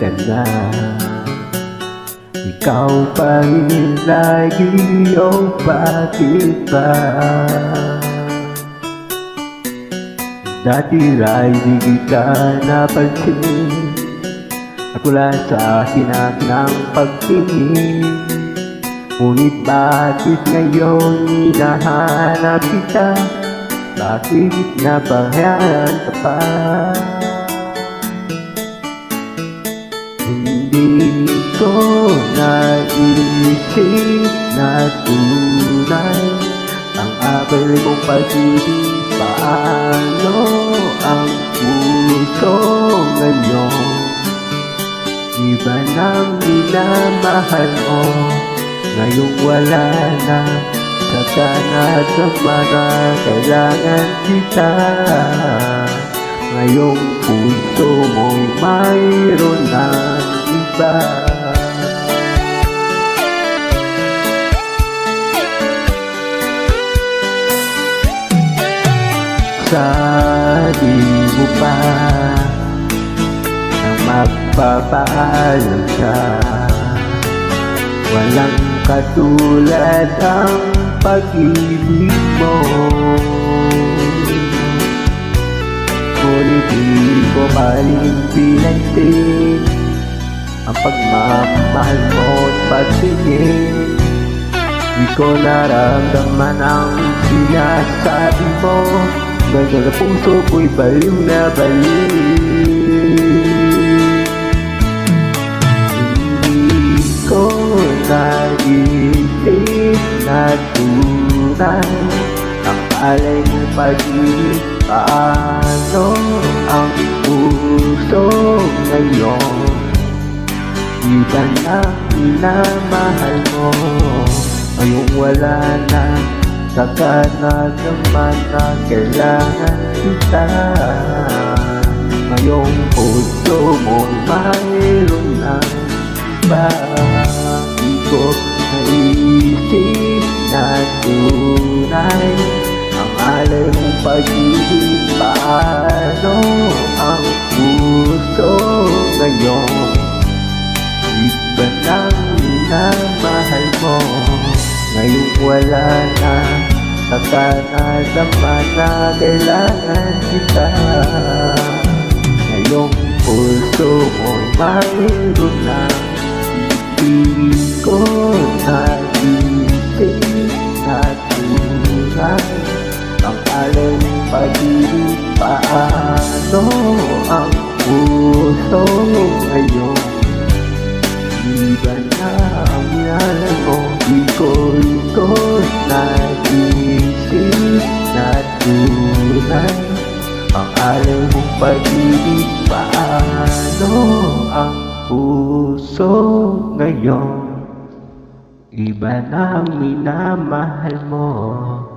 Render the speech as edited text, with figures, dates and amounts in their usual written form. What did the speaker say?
ka na. Ikaw pa rin lagi o bakit ba? Dati ay di kita napansin at wala sa akin ng pagtingin. Ngunit bakit ngayon hinahanap kita? Bakit napahayan ka pa? Hindi ko naisip na tunay ang abal mong pag-ibig. Paano ang puso ngayon? Iba nang minamahal mo, ngayong wala na. Saka na na kailangan kita. Ngayong puso mo'y mayroon ng iba. Sabi mo pa na magpapaalam ka, walang katulad ang pag-ibig mo. Ngunit di ko pa rin pinansin ang pagmamahal mo't pagtingin. Di ko naramdaman ang sinasabi mo, ngayon ang puso ko'y baliw na baliw. Hindi ko naisip na tunay ang alay ng pag-ibig. Paano ang puso ngayon? Iba na minamahal mo, ngayong wala na. Saka na naman na kailangan kita. Ngayong puso mo'y mayroon na iba. Di ko naisip na tunay ang alay mong pag-ibig. Paano ang puso ngayon? Iba nang minamahal mo, ngayong wala na. Saka na naman na kailangan kita. Ngayong puso mo'y mayroon na. Hindi ko naisip na tunay ang alay ng pag-ibig. Paano ang puso ngayon? Iba na ang minahal mo. Di ko naisip na tunay ang alay mong pag-ibig. Paano ang puso ngayon? Iba na ang minamahal mo.